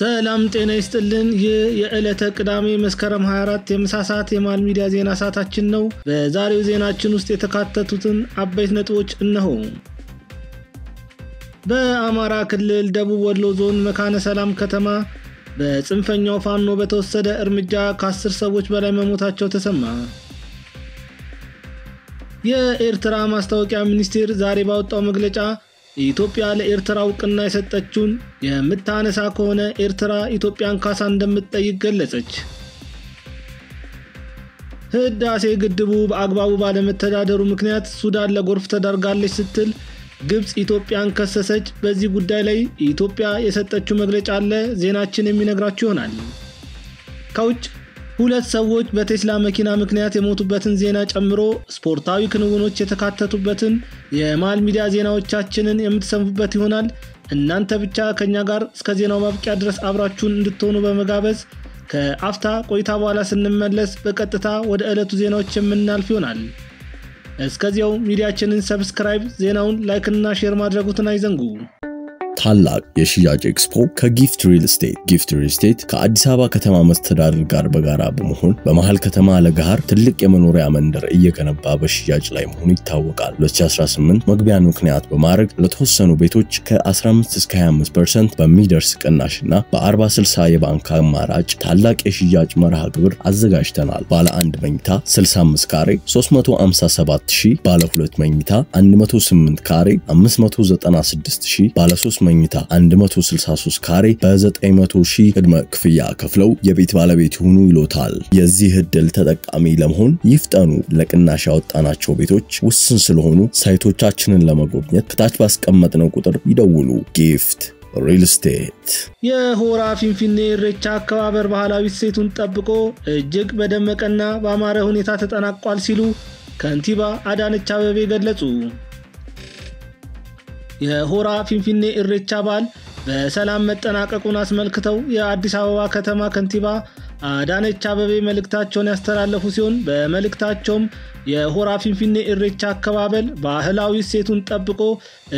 ሰላም ጤና ይስጥልን የዕለተ ቅዳሜ መስከረም 24 የምሳ ሰዓት የማል ሚዲያ ዜና ሰዓታችን ነው። በዛሬው ዜናችን ውስጥ የተካተቱትን አበይት ነጥቦች እነሆ። በአማራ ክልል ደቡብ ወሎ ዞን መካነ ሰላም ከተማ በጽንፈኛው ፋኖ በተወሰደ እርምጃ ከ10 ሰዎች በላይ መሞታቸው ተሰማ። የኤርትራ ማስታወቂያ ሚኒስቴር ዛሬ ባወጣው መግለጫ ኢትዮጵያ ለኤርትራ እውቅና የሰጠችውን የምታነሳ ከሆነ ኤርትራ ኢትዮጵያን ካሳ እንደምትጠይቅ ገለጸች። ህዳሴ ግድቡ በአግባቡ ባለመተዳደሩ ምክንያት ሱዳን ለጎርፍ ተዳርጋለች ስትል ግብጽ ኢትዮጵያን ከሰሰች። በዚህ ጉዳይ ላይ ኢትዮጵያ የሰጠችው መግለጫ አለ፣ ዜናችን የሚነግራችሁ ይሆናል። ከውጭ ሁለት ሰዎች በቴስላ መኪና ምክንያት የሞቱበትን ዜና ጨምሮ ስፖርታዊ ክንውኖች የተካተቱበትን የማል ሚዲያ ዜናዎቻችንን የምትሰሙበት ይሆናል። እናንተ ብቻ ከኛ ጋር እስከ ዜናው ማብቂያ ድረስ አብራችሁን እንድትሆኑ በመጋበዝ ከአፍታ ቆይታ በኋላ ስንመለስ በቀጥታ ወደ ዕለቱ ዜናዎች የምናልፍ ይሆናል። እስከዚያው ሚዲያችንን ሰብስክራይብ፣ ዜናውን ላይክ እና ሼር ማድረጉን አይዘንጉ። ታላቅ የሽያጭ ኤክስፖ ከጊፍት ሪል ስቴት ከአዲስ አበባ ከተማ መስተዳድር ጋር በጋራ በመሆን በመሃል ከተማ ለጋር ትልቅ የመኖሪያ መንደር እየገነባ በሽያጭ ላይ መሆኑ ይታወቃል። 2018 መግቢያን ምክንያት በማድረግ ለተወሰኑ ቤቶች ከ15 እስከ 25% በሚደርስ ቅናሽና በ40/60 የባንክ አማራጭ ታላቅ የሽያጭ መርሃ ግብር አዘጋጅተናል። ባለ 1 መኝታ 65 ካሬ 357,000፣ ባለ 2 መኝታ 108 ካሬ 596,000፣ ባለ 3 መኝታ 163 ካሬ በ900,000 ቅድመ ክፍያ ከፍለው የቤት ባለቤት ይሁኑ ይሎታል። የዚህ ዕድል ተጠቃሚ ለመሆን ይፍጠኑ። ለቅናሽ ያወጣናቸው ቤቶች ውስን ስለሆኑ ሳይቶቻችንን ለመጎብኘት ከታች ባስቀመጥነው ቁጥር ይደውሉ። ጊፍት ሪል ስቴት። የሆራ ፊንፊኔ ኢሬቻ አከባበር ባህላዊ እሴቱን ጠብቆ እጅግ በደመቀና በአማረ ሁኔታ ተጠናቋል ሲሉ ከንቲባ አዳነች አቤቤ ገለጹ። የሆራ ፊንፊኔ ኢሬቻ በዓል በሰላም መጠናቀቁን አስመልክተው የአዲስ አበባ ከተማ ከንቲባ አዳነች አቤቤ መልእክታቸውን ያስተላለፉ ሲሆን በመልእክታቸውም የሆራ ፊንፊኔ ኢሬቻ አከባበር ባህላዊ እሴቱን ጠብቆ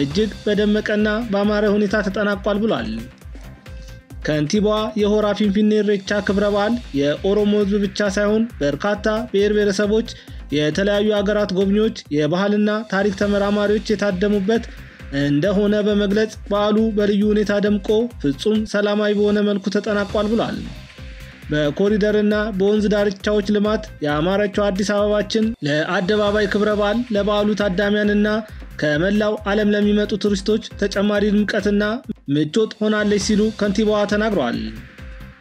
እጅግ በደመቀና በአማረ ሁኔታ ተጠናቋል ብሏል። ከንቲባዋ የሆራ ፊንፊኔ ኢሬቻ ክብረ በዓል የኦሮሞ ሕዝብ ብቻ ሳይሆን በርካታ ብሔር ብሔረሰቦች፣ የተለያዩ ሀገራት ጎብኚዎች፣ የባህልና ታሪክ ተመራማሪዎች የታደሙበት እንደሆነ በመግለጽ በዓሉ በልዩ ሁኔታ ደምቆ ፍጹም ሰላማዊ በሆነ መልኩ ተጠናቋል ብሏል። በኮሪደርና በወንዝ ዳርቻዎች ልማት ያማረችው አዲስ አበባችን ለአደባባይ ክብረ በዓል ለበዓሉ ታዳሚያንና ከመላው ዓለም ለሚመጡ ቱሪስቶች ተጨማሪ ድምቀትና ምቾት ሆናለች ሲሉ ከንቲባዋ ተናግረዋል።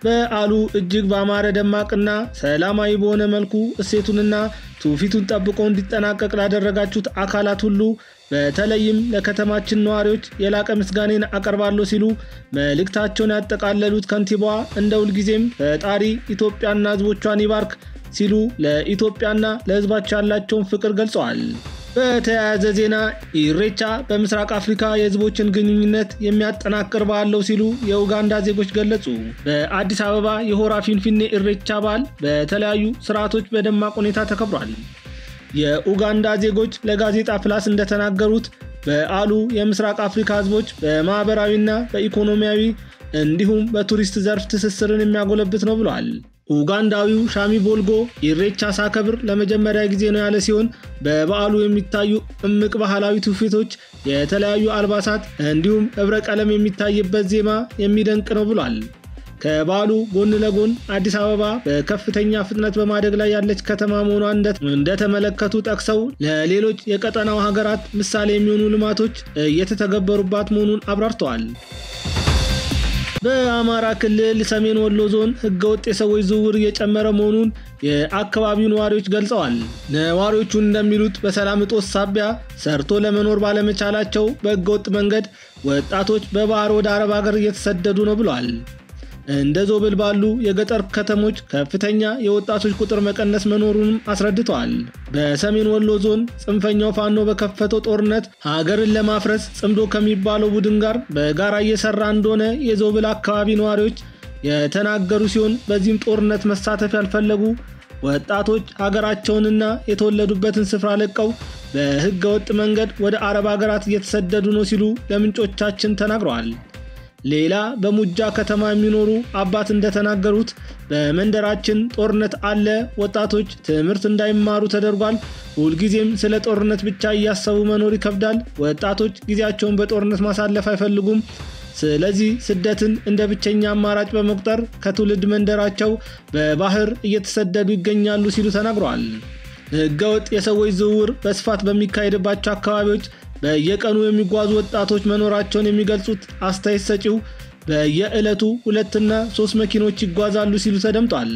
በዓሉ እጅግ በአማረ ደማቅና ሰላማዊ በሆነ መልኩ እሴቱንና ትውፊቱን ጠብቆ እንዲጠናቀቅ ላደረጋችሁት አካላት ሁሉ በተለይም ለከተማችን ነዋሪዎች የላቀ ምስጋናን አቀርባለሁ ሲሉ መልእክታቸውን ያጠቃለሉት ከንቲባዋ እንደ ሁልጊዜም ፈጣሪ ኢትዮጵያና ሕዝቦቿን ይባርክ ሲሉ ለኢትዮጵያና ለሕዝባቸው ያላቸውን ፍቅር ገልጸዋል። በተያያዘ ዜና ኢሬቻ በምስራቅ አፍሪካ የሕዝቦችን ግንኙነት የሚያጠናክር በዓል ነው ሲሉ የኡጋንዳ ዜጎች ገለጹ። በአዲስ አበባ የሆራ ፊንፊኔ ኢሬቻ በዓል በተለያዩ ስርዓቶች በደማቅ ሁኔታ ተከብሯል። የኡጋንዳ ዜጎች ለጋዜጣ ፕላስ እንደተናገሩት በዓሉ የምስራቅ አፍሪካ ሕዝቦች በማህበራዊና በኢኮኖሚያዊ እንዲሁም በቱሪስት ዘርፍ ትስስርን የሚያጎለብት ነው ብለዋል። ኡጋንዳዊው ሻሚ ቦልጎ ኢሬቻ ሳከብር ለመጀመሪያ ጊዜ ነው ያለ ሲሆን በበዓሉ የሚታዩ እምቅ ባህላዊ ትውፊቶች፣ የተለያዩ አልባሳት እንዲሁም ህብረ ቀለም የሚታይበት ዜማ የሚደንቅ ነው ብሏል። ከበዓሉ ጎን ለጎን አዲስ አበባ በከፍተኛ ፍጥነት በማደግ ላይ ያለች ከተማ መሆኗን እንደተመለከቱ ጠቅሰው ለሌሎች የቀጠናው ሀገራት ምሳሌ የሚሆኑ ልማቶች እየተተገበሩባት መሆኑን አብራርተዋል። በአማራ ክልል ሰሜን ወሎ ዞን ህገወጥ የሰዎች ዝውውር እየጨመረ መሆኑን የአካባቢው ነዋሪዎች ገልጸዋል። ነዋሪዎቹ እንደሚሉት በሰላም እጦት ሳቢያ ሰርቶ ለመኖር ባለመቻላቸው በህገወጥ መንገድ ወጣቶች በባህር ወደ አረብ ሀገር እየተሰደዱ ነው ብለዋል። እንደ ዞብል ባሉ የገጠር ከተሞች ከፍተኛ የወጣቶች ቁጥር መቀነስ መኖሩንም አስረድተዋል። በሰሜን ወሎ ዞን ጽንፈኛው ፋኖ በከፈተው ጦርነት ሀገርን ለማፍረስ ጽምዶ ከሚባለው ቡድን ጋር በጋራ እየሰራ እንደሆነ የዞብል አካባቢ ነዋሪዎች የተናገሩ ሲሆን በዚህም ጦርነት መሳተፍ ያልፈለጉ ወጣቶች ሀገራቸውንና የተወለዱበትን ስፍራ ለቀው በህገ ወጥ መንገድ ወደ አረብ ሀገራት እየተሰደዱ ነው ሲሉ ለምንጮቻችን ተናግረዋል። ሌላ በሙጃ ከተማ የሚኖሩ አባት እንደተናገሩት በመንደራችን ጦርነት አለ፣ ወጣቶች ትምህርት እንዳይማሩ ተደርጓል። ሁልጊዜም ስለ ጦርነት ብቻ እያሰቡ መኖር ይከብዳል። ወጣቶች ጊዜያቸውን በጦርነት ማሳለፍ አይፈልጉም። ስለዚህ ስደትን እንደ ብቸኛ አማራጭ በመቁጠር ከትውልድ መንደራቸው በባህር እየተሰደዱ ይገኛሉ ሲሉ ተናግረዋል። ህገወጥ የሰዎች ዝውውር በስፋት በሚካሄድባቸው አካባቢዎች በየቀኑ የሚጓዙ ወጣቶች መኖራቸውን የሚገልጹት አስተያየት ሰጪው በየዕለቱ 2 እና 3 መኪኖች ይጓዛሉ ሲሉ ተደምጧል።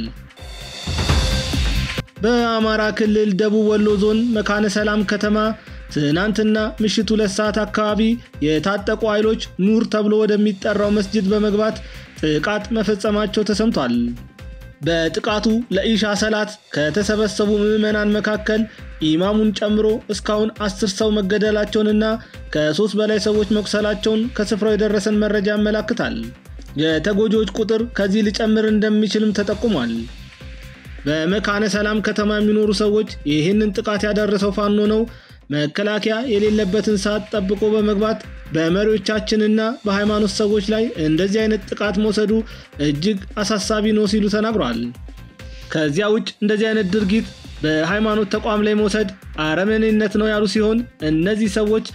በአማራ ክልል ደቡብ ወሎ ዞን መካነ ሰላም ከተማ ትናንትና ምሽት 2 ሰዓት አካባቢ የታጠቁ ኃይሎች ኑር ተብሎ ወደሚጠራው መስጂድ በመግባት ጥቃት መፈጸማቸው ተሰምቷል። በጥቃቱ ለኢሻ ሰላት ከተሰበሰቡ ምዕመናን መካከል ኢማሙን ጨምሮ እስካሁን 10 ሰው መገደላቸውንና ከ3 በላይ ሰዎች መቁሰላቸውን ከስፍራው የደረሰን መረጃ ያመለክታል። የተጎጂዎች ቁጥር ከዚህ ሊጨምር እንደሚችልም ተጠቁሟል። በመካነ ሰላም ከተማ የሚኖሩ ሰዎች ይህንን ጥቃት ያደረሰው ፋኖ ነው፣ መከላከያ የሌለበትን ሰዓት ጠብቆ በመግባት በመሪዎቻችንና በሃይማኖት ሰዎች ላይ እንደዚህ አይነት ጥቃት መውሰዱ እጅግ አሳሳቢ ነው ሲሉ ተናግረዋል። ከዚያ ውጭ እንደዚህ አይነት ድርጊት በሃይማኖት ተቋም ላይ መውሰድ አረመኔነት ነው ያሉ ሲሆን እነዚህ ሰዎች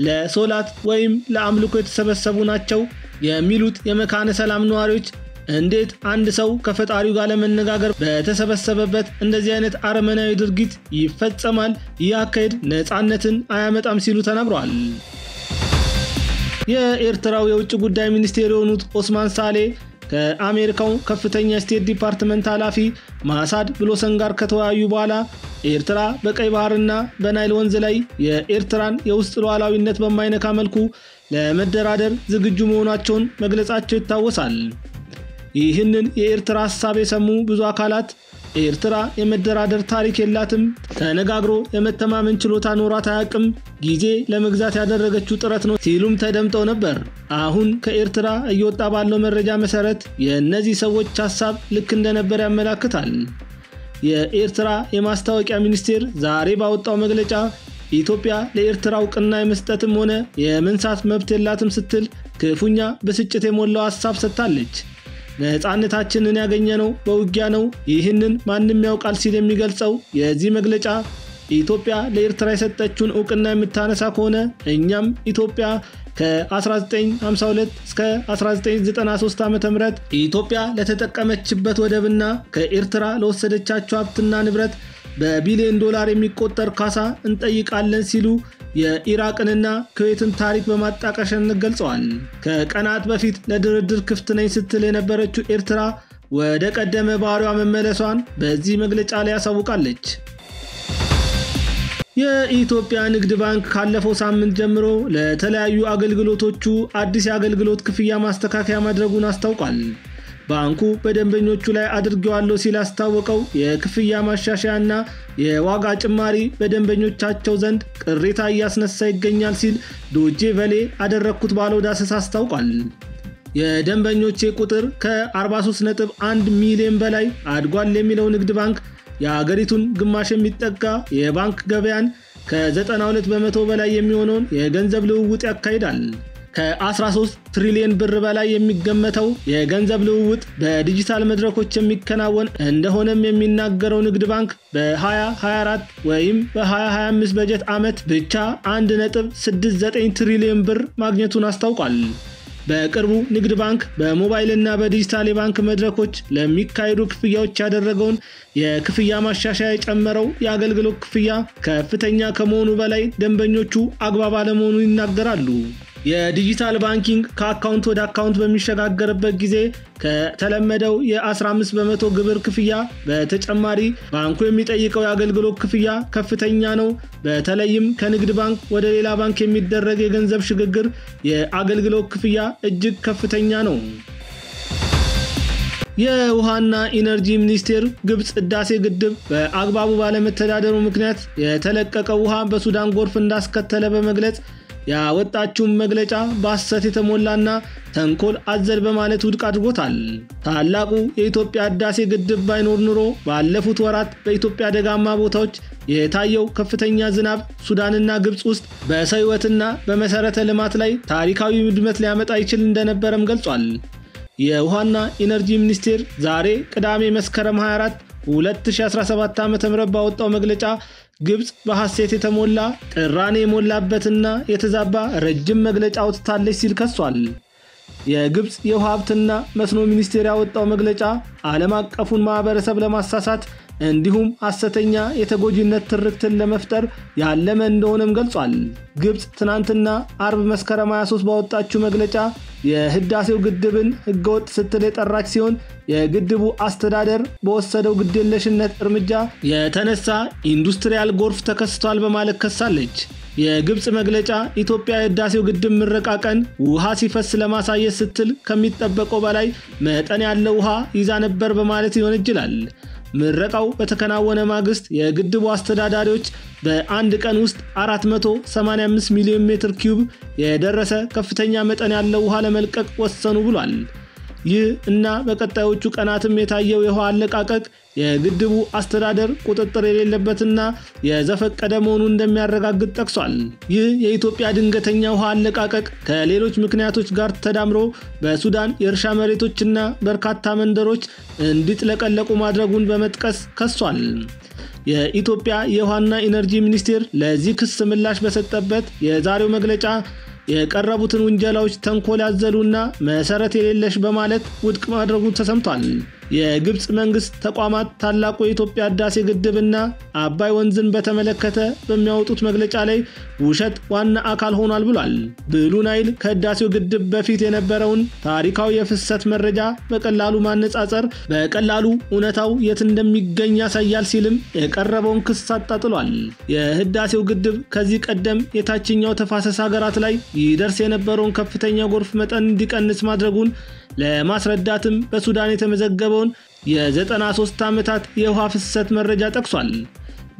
ለሶላት ወይም ለአምልኮ የተሰበሰቡ ናቸው የሚሉት የመካነ ሰላም ነዋሪዎች እንዴት አንድ ሰው ከፈጣሪው ጋር ለመነጋገር በተሰበሰበበት እንደዚህ አይነት አረመናዊ ድርጊት ይፈጸማል? ይህ አካሄድ ነፃነትን አያመጣም ሲሉ ተናግረዋል። የኤርትራው የውጭ ጉዳይ ሚኒስቴር የሆኑት ኦስማን ሳሌ ከአሜሪካው ከፍተኛ ስቴት ዲፓርትመንት ኃላፊ ማሳድ ብሎሰን ጋር ከተወያዩ በኋላ ኤርትራ በቀይ ባህርና በናይል ወንዝ ላይ የኤርትራን የውስጥ ሉዓላዊነት በማይነካ መልኩ ለመደራደር ዝግጁ መሆናቸውን መግለጻቸው ይታወሳል። ይህንን የኤርትራ ሐሳብ የሰሙ ብዙ አካላት ኤርትራ የመደራደር ታሪክ የላትም፣ ተነጋግሮ የመተማመን ችሎታ ኖሯት አያውቅም፣ ጊዜ ለመግዛት ያደረገችው ጥረት ነው ሲሉም ተደምጠው ነበር። አሁን ከኤርትራ እየወጣ ባለው መረጃ መሰረት የእነዚህ ሰዎች ሐሳብ ልክ እንደነበር ያመለክታል። የኤርትራ የማስታወቂያ ሚኒስቴር ዛሬ ባወጣው መግለጫ ኢትዮጵያ ለኤርትራ እውቅና የመስጠትም ሆነ የመንሳት መብት የላትም ስትል ክፉኛ በስጭት የሞላው ሐሳብ ሰጥታለች። ነፃነታችንን ያገኘነው በውጊያ ነው፣ ይህንን ማንም ያውቃል ሲል የሚገልጸው የዚህ መግለጫ ኢትዮጵያ ለኤርትራ የሰጠችውን እውቅና የምታነሳ ከሆነ እኛም ኢትዮጵያ ከ1952 እስከ 1993 ዓ.ም ኢትዮጵያ ለተጠቀመችበት ወደብና ከኤርትራ ለወሰደቻቸው ሀብትና ንብረት በቢሊዮን ዶላር የሚቆጠር ካሳ እንጠይቃለን ሲሉ የኢራቅንና ኩዌትን ታሪክ በማጣቀሻነት ገልጸዋል። ከቀናት በፊት ለድርድር ክፍት ነኝ ስትል የነበረችው ኤርትራ ወደ ቀደመ ባህሪዋ መመለሷን በዚህ መግለጫ ላይ ያሳውቃለች። የኢትዮጵያ ንግድ ባንክ ካለፈው ሳምንት ጀምሮ ለተለያዩ አገልግሎቶቹ አዲስ የአገልግሎት ክፍያ ማስተካከያ ማድረጉን አስታውቋል። ባንኩ በደንበኞቹ ላይ አድርገዋለሁ ሲል አስታወቀው የክፍያ ማሻሻያና የዋጋ ጭማሪ በደንበኞቻቸው ዘንድ ቅሬታ እያስነሳ ይገኛል ሲል ዶቼ ቬለ አደረኩት ባለው ዳሰሳ አስታውቋል። የደንበኞቼ ቁጥር ከ43.1 ሚሊዮን በላይ አድጓል የሚለው ንግድ ባንክ የሀገሪቱን ግማሽ የሚጠጋ የባንክ ገበያን ከ92 በመቶ በላይ የሚሆነውን የገንዘብ ልውውጥ ያካሂዳል። ከ13 ትሪሊዮን ብር በላይ የሚገመተው የገንዘብ ልውውጥ በዲጂታል መድረኮች የሚከናወን እንደሆነም የሚናገረው ንግድ ባንክ በ2024 ወይም በ2025 በጀት ዓመት ብቻ 1.69 ትሪሊዮን ብር ማግኘቱን አስታውቋል። በቅርቡ ንግድ ባንክ በሞባይልና በዲጂታል የባንክ መድረኮች ለሚካሄዱ ክፍያዎች ያደረገውን የክፍያ ማሻሻያ የጨመረው የአገልግሎት ክፍያ ከፍተኛ ከመሆኑ በላይ ደንበኞቹ አግባብ አለመሆኑን ይናገራሉ። የዲጂታል ባንኪንግ ከአካውንት ወደ አካውንት በሚሸጋገርበት ጊዜ ከተለመደው የ15 በመቶ ግብር ክፍያ በተጨማሪ ባንኩ የሚጠይቀው የአገልግሎት ክፍያ ከፍተኛ ነው። በተለይም ከንግድ ባንክ ወደ ሌላ ባንክ የሚደረግ የገንዘብ ሽግግር የአገልግሎት ክፍያ እጅግ ከፍተኛ ነው። የውሃና ኢነርጂ ሚኒስቴር ግብጽ ህዳሴ ግድብ በአግባቡ ባለመተዳደሩ ምክንያት የተለቀቀው ውሃ በሱዳን ጎርፍ እንዳስከተለ በመግለጽ ያወጣችውን መግለጫ በሐሰት የተሞላና ተንኮል አዘል በማለት ውድቅ አድርጎታል። ታላቁ የኢትዮጵያ ህዳሴ ግድብ ባይኖር ኑሮ ባለፉት ወራት በኢትዮጵያ ደጋማ ቦታዎች የታየው ከፍተኛ ዝናብ ሱዳንና ግብጽ ውስጥ በሰው ሕይወትና በመሰረተ ልማት ላይ ታሪካዊ ውድመት ሊያመጣ ይችል እንደነበረም ገልጿል። የውሃና ኢነርጂ ሚኒስቴር ዛሬ ቅዳሜ መስከረም 24 2017 ዓ.ም ባወጣው መግለጫ ግብጽ በሐሰት የተሞላ ቅራኔ የሞላበትና የተዛባ ረጅም መግለጫ አውጥታለች ሲል ከሷል። የግብጽ የውሃ ሀብትና መስኖ ሚኒስቴር ያወጣው መግለጫ ዓለም አቀፉን ማህበረሰብ ለማሳሳት እንዲሁም ሐሰተኛ የተጎጂነት ትርክትን ለመፍጠር ያለመ እንደሆነም ገልጿል። ግብጽ ትናንትና አርብ መስከረም 23 ባወጣችው መግለጫ የህዳሴው ግድብን ህገወጥ ስትል የጠራች ሲሆን የግድቡ አስተዳደር በወሰደው ግዴለሽነት እርምጃ የተነሳ ኢንዱስትሪያል ጎርፍ ተከስቷል በማለት ከሳለች። የግብጽ መግለጫ ኢትዮጵያ የህዳሴው ግድብ ምረቃ ቀን ውሃ ሲፈስ ለማሳየት ስትል ከሚጠበቀው በላይ መጠን ያለው ውሃ ይዛ ነበር በማለት ይወነጅላል። ምረቃው በተከናወነ ማግስት የግድቡ አስተዳዳሪዎች በአንድ ቀን ውስጥ 485 ሚሊዮን ሜትር ኪዩብ የደረሰ ከፍተኛ መጠን ያለው ውሃ ለመልቀቅ ወሰኑ ብሏል። ይህ እና በቀጣዮቹ ቀናትም የታየው የውሃ አለቃቀቅ የግድቡ አስተዳደር ቁጥጥር የሌለበትና የዘፈቀደ መሆኑን እንደሚያረጋግጥ ጠቅሷል። ይህ የኢትዮጵያ ድንገተኛ ውሃ አለቃቀቅ ከሌሎች ምክንያቶች ጋር ተዳምሮ በሱዳን የእርሻ መሬቶችና በርካታ መንደሮች እንዲጥለቀለቁ ማድረጉን በመጥቀስ ከሷል። የኢትዮጵያ የውሃና ኢነርጂ ሚኒስቴር ለዚህ ክስ ምላሽ በሰጠበት የዛሬው መግለጫ የቀረቡትን ውንጀላዎች ተንኮል ያዘሉና መሰረት የሌለሽ በማለት ውድቅ ማድረጉ ተሰምቷል። የግብጽ መንግስት ተቋማት ታላቁ የኢትዮጵያ ህዳሴ ግድብና አባይ ወንዝን በተመለከተ በሚያወጡት መግለጫ ላይ ውሸት ዋና አካል ሆኗል ብሏል። ብሉ ናይል ከህዳሴው ግድብ በፊት የነበረውን ታሪካዊ የፍሰት መረጃ በቀላሉ ማነጻጸር በቀላሉ እውነታው የት እንደሚገኝ ያሳያል ሲልም የቀረበውን ክስ አጣጥሏል። የህዳሴው ግድብ ከዚህ ቀደም የታችኛው ተፋሰስ ሀገራት ላይ ይደርስ የነበረውን ከፍተኛ ጎርፍ መጠን እንዲቀንስ ማድረጉን ለማስረዳትም በሱዳን የተመዘገበውን የ93 ዓመታት የውሃ ፍሰት መረጃ ጠቅሷል።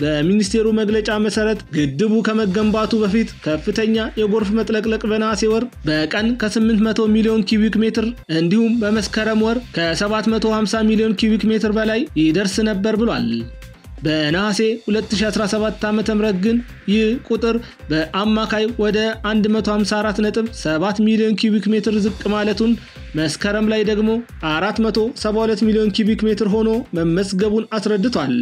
በሚኒስቴሩ መግለጫ መሰረት ግድቡ ከመገንባቱ በፊት ከፍተኛ የጎርፍ መጥለቅለቅ በነሐሴ ወር በቀን ከ800 ሚሊዮን ኪዩቢክ ሜትር እንዲሁም በመስከረም ወር ከ750 ሚሊዮን ኪዩቢክ ሜትር በላይ ይደርስ ነበር ብሏል። በነሐሴ 2017 ዓ.ም ግን ይህ ቁጥር በአማካይ ወደ 154.7 ሚሊዮን ኪዩቢክ ሜትር ዝቅ ማለቱን መስከረም ላይ ደግሞ 472 ሚሊዮን ኪዩቢክ ሜትር ሆኖ መመዝገቡን አስረድቷል።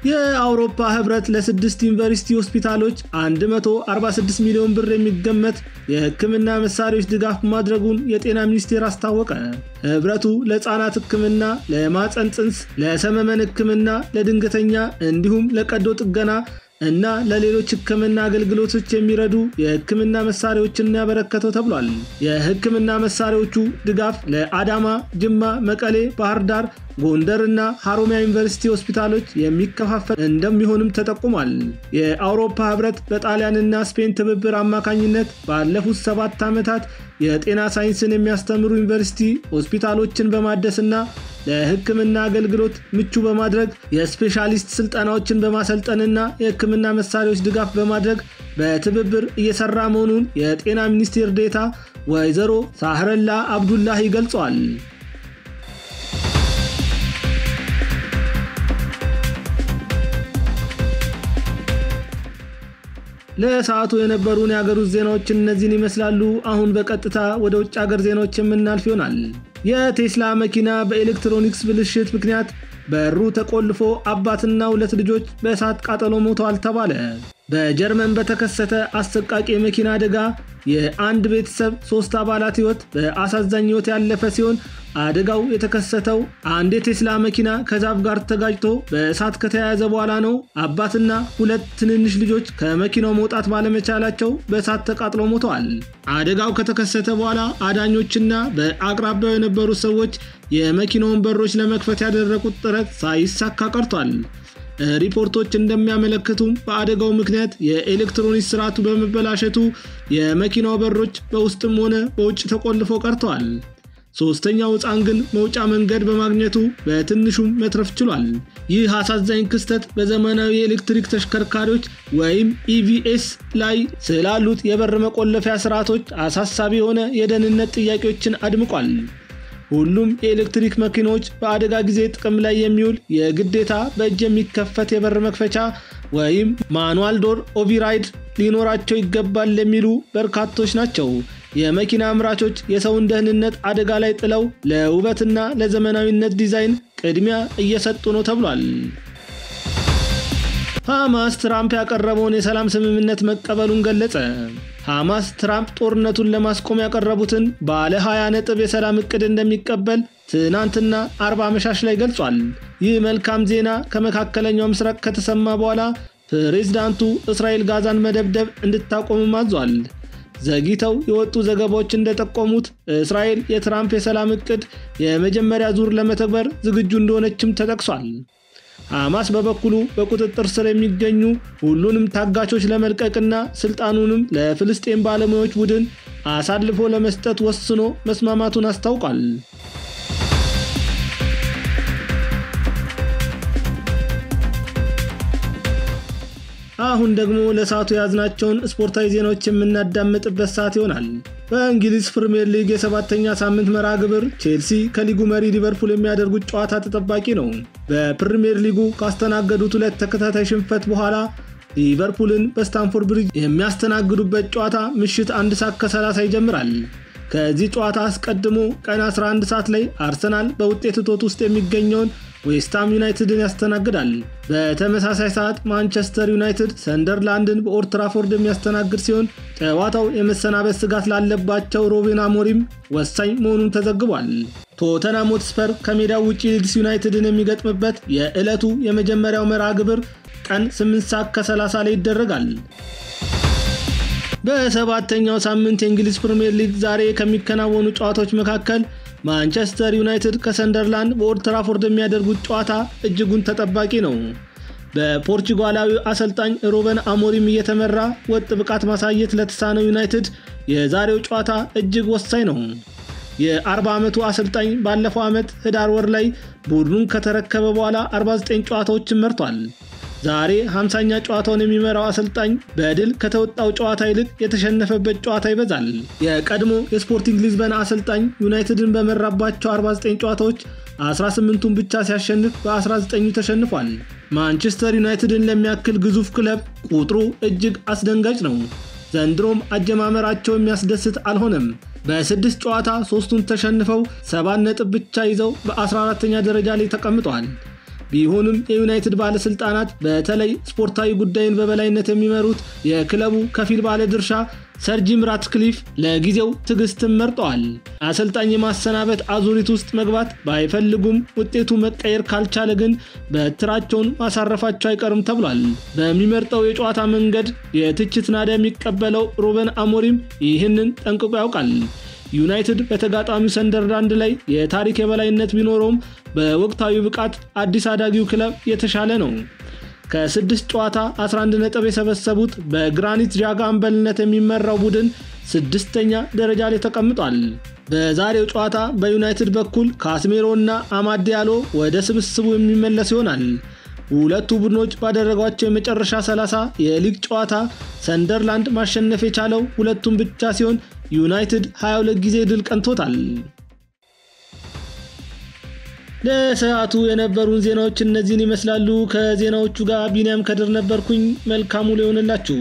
የአውሮፓ ህብረት ለ6 ዩኒቨርሲቲ ሆስፒታሎች 146 ሚሊዮን ብር የሚገመት የህክምና መሳሪያዎች ድጋፍ ማድረጉን የጤና ሚኒስቴር አስታወቀ። ህብረቱ ለህፃናት ህክምና፣ ለማህፀን ጽንስ፣ ለሰመመን ህክምና፣ ለድንገተኛ እንዲሁም ለቀዶ ጥገና እና ለሌሎች ህክምና አገልግሎቶች የሚረዱ የህክምና መሳሪያዎችን ያበረከተው ተብሏል። የህክምና መሳሪያዎቹ ድጋፍ ለአዳማ፣ ጅማ፣ መቀሌ፣ ባህር ዳር፣ ጎንደርና ሐሮማያ ዩኒቨርሲቲ ሆስፒታሎች የሚከፋፈል እንደሚሆንም ተጠቁሟል። የአውሮፓ ህብረት በጣሊያንና ስፔን ትብብር አማካኝነት ባለፉት 7 ዓመታት የጤና ሳይንስን የሚያስተምሩ ዩኒቨርሲቲ ሆስፒታሎችን በማደስና ለህክምና አገልግሎት ምቹ በማድረግ የስፔሻሊስት ስልጠናዎችን በማሰልጠንና የህክምና መሳሪያዎች ድጋፍ በማድረግ በትብብር እየሰራ መሆኑን የጤና ሚኒስቴር ዴኤታ ወይዘሮ ሳህረላ አብዱላሂ ገልጸዋል። ለሰዓቱ የነበሩን የሀገር ውስጥ ዜናዎች እነዚህን ይመስላሉ። አሁን በቀጥታ ወደ ውጭ ሀገር ዜናዎች የምናልፍ ይሆናል። የቴስላ መኪና በኤሌክትሮኒክስ ብልሽት ምክንያት በሩ ተቆልፎ አባትና 2 ልጆች በእሳት ቃጠሎ ሞተዋል ተባለ። በጀርመን በተከሰተ አሰቃቂ የመኪና አደጋ የአንድ ቤተሰብ 3 አባላት ህይወት በአሳዛኝ ህይወት ያለፈ ሲሆን አደጋው የተከሰተው አንድ የቴስላ መኪና ከዛፍ ጋር ተጋጭቶ በእሳት ከተያያዘ በኋላ ነው። አባትና 2 ትንንሽ ልጆች ከመኪናው መውጣት ባለመቻላቸው በእሳት ተቃጥለው ሞተዋል። አደጋው ከተከሰተ በኋላ አዳኞችና በአቅራቢያው የነበሩ ሰዎች የመኪናውን በሮች ለመክፈት ያደረጉት ጥረት ሳይሳካ ቀርቷል። ሪፖርቶች እንደሚያመለክቱም በአደጋው ምክንያት የኤሌክትሮኒክስ ስርዓቱ በመበላሸቱ የመኪናው በሮች በውስጥም ሆነ በውጭ ተቆልፈው ቀርተዋል። ሶስተኛው ሕፃን ግን መውጫ መንገድ በማግኘቱ በትንሹም መትረፍ ችሏል። ይህ አሳዛኝ ክስተት በዘመናዊ የኤሌክትሪክ ተሽከርካሪዎች ወይም EVs ላይ ስላሉት የበር መቆለፊያ ስርዓቶች አሳሳቢ የሆነ የደህንነት ጥያቄዎችን አድምቋል። ሁሉም የኤሌክትሪክ መኪኖች በአደጋ ጊዜ ጥቅም ላይ የሚውል የግዴታ በእጅ የሚከፈት የበር መክፈቻ ወይም ማኑዋል ዶር ኦቨርራይድ ሊኖራቸው ይገባል የሚሉ በርካቶች ናቸው። የመኪና አምራቾች የሰውን ደህንነት አደጋ ላይ ጥለው ለውበትና ለዘመናዊነት ዲዛይን ቅድሚያ እየሰጡ ነው ተብሏል። ሐማስ ትራምፕ ያቀረበውን የሰላም ስምምነት መቀበሉን ገለጸ። ሐማስ ትራምፕ ጦርነቱን ለማስቆም ያቀረቡትን ባለ 20 ነጥብ የሰላም እቅድ እንደሚቀበል ትናንትና 40 መሻሽ ላይ ገልጿል። ይህ መልካም ዜና ከመካከለኛው ምስራቅ ከተሰማ በኋላ ፕሬዝዳንቱ እስራኤል ጋዛን መደብደብ እንድታቆም አዟል። ዘግይተው የወጡ ዘገባዎች እንደጠቆሙት እስራኤል የትራምፕ የሰላም እቅድ የመጀመሪያ ዙር ለመተግበር ዝግጁ እንደሆነችም ተጠቅሷል። ሐማስ በበኩሉ በቁጥጥር ስር የሚገኙ ሁሉንም ታጋቾች ለመልቀቅና ስልጣኑንም ለፍልስጤም ባለሙያዎች ቡድን አሳልፎ ለመስጠት ወስኖ መስማማቱን አስታውቋል። አሁን ደግሞ ለሰዓቱ ያዝናቸውን ስፖርታዊ ዜናዎች የምናዳምጥበት ሰዓት ይሆናል። በእንግሊዝ ፕሪሚየር ሊግ የ7ኛ ሳምንት መርሃ ግብር ቼልሲ ከሊጉ መሪ ሊቨርፑል የሚያደርጉት ጨዋታ ተጠባቂ ነው። በፕሪሚየር ሊጉ ካስተናገዱት 2 ተከታታይ ሽንፈት በኋላ ሊቨርፑልን በስታንፎርድ ብሪጅ የሚያስተናግዱበት ጨዋታ ምሽት 1:30 ይጀምራል። ከዚህ ጨዋታ አስቀድሞ ቀን 11 ሰዓት ላይ አርሰናል በውጤት እጦት ውስጥ የሚገኘውን ዌስትሃም ዩናይትድን ያስተናግዳል። በተመሳሳይ ሰዓት ማንቸስተር ዩናይትድ ሰንደርላንድን በኦልድ ትራፎርድ የሚያስተናግድ ሲሆን ጨዋታው የመሰናበት ስጋት ላለባቸው ሩበን አሞሪም ወሳኝ መሆኑን ተዘግቧል። ቶተንሃም ሆትስፐር ከሜዳው ውጪ ሊድስ ዩናይትድን የሚገጥምበት የዕለቱ የመጀመሪያው መርሃ ግብር ቀን 8:30 ላይ ይደረጋል። በ7ኛው ሳምንት የእንግሊዝ ፕሪሚየር ሊግ ዛሬ ከሚከናወኑ ጨዋታዎች መካከል ማንቸስተር ዩናይትድ ከሰንደርላንድ በኦልድ ትራፎርድ የሚያደርጉት ጨዋታ እጅጉን ተጠባቂ ነው። በፖርቹጋላዊው አሰልጣኝ ሩበን አሞሪም እየተመራ ወጥ ብቃት ማሳየት ለተሳነው ዩናይትድ የዛሬው ጨዋታ እጅግ ወሳኝ ነው። የ40 ዓመቱ አሰልጣኝ ባለፈው ዓመት ህዳር ወር ላይ ቡድኑን ከተረከበ በኋላ 49 ጨዋታዎችን መርቷል። ዛሬ 50ኛ ጨዋታውን የሚመራው አሰልጣኝ በድል ከተወጣው ጨዋታ ይልቅ የተሸነፈበት ጨዋታ ይበዛል። የቀድሞ የስፖርቲንግ ሊዝበን አሰልጣኝ ዩናይትድን በመራባቸው 49 ጨዋታዎች 18ቱን ብቻ ሲያሸንፍ በ19ኙ ተሸንፏል። ማንቸስተር ዩናይትድን ለሚያክል ግዙፍ ክለብ ቁጥሩ እጅግ አስደንጋጭ ነው። ዘንድሮም አጀማመራቸው የሚያስደስት አልሆነም። በ6 ጨዋታ 3ቱን ተሸንፈው 7 ነጥብ ብቻ ይዘው በ14ኛ ደረጃ ላይ ተቀምጠዋል። ቢሆንም የዩናይትድ ባለስልጣናት በተለይ ስፖርታዊ ጉዳይን በበላይነት የሚመሩት የክለቡ ከፊል ባለድርሻ ሰር ጂም ራትክሊፍ ለጊዜው ትዕግስትን መርጠዋል። አሰልጣኝ የማሰናበት አዙሪት ውስጥ መግባት ባይፈልጉም ውጤቱ መቀየር ካልቻለ ግን በትራቸውን ማሳረፋቸው አይቀርም ተብሏል። በሚመርጠው የጨዋታ መንገድ የትችት ናዳ የሚቀበለው ሩበን አሞሪም ይህንን ጠንቅቆ ያውቃል። ዩናይትድ በተጋጣሚው ሰንደርላንድ ላይ የታሪክ የበላይነት ቢኖረውም በወቅታዊ ብቃት አዲስ አዳጊው ክለብ የተሻለ ነው። ከ6 ጨዋታ 11 ነጥብ የሰበሰቡት በግራኒት ዣጋ አምበልነት የሚመራው ቡድን 6ኛ ደረጃ ላይ ተቀምጧል። በዛሬው ጨዋታ በዩናይትድ በኩል ካስሜሮ እና አማድ ዲያሎ ወደ ስብስቡ የሚመለስ ይሆናል። ሁለቱ ቡድኖች ባደረጓቸው የመጨረሻ 30 የሊግ ጨዋታ ሰንደርላንድ ማሸነፍ የቻለው ሁለቱም ብቻ ሲሆን ዩናይትድ 22 ጊዜ ድል ቀንቶታል። ለሰዓቱ የነበሩን ዜናዎች እነዚህን ይመስላሉ። ከዜናዎቹ ጋር ቢኒያም ከድር ነበርኩኝ። መልካሙ ሊሆንላችሁ።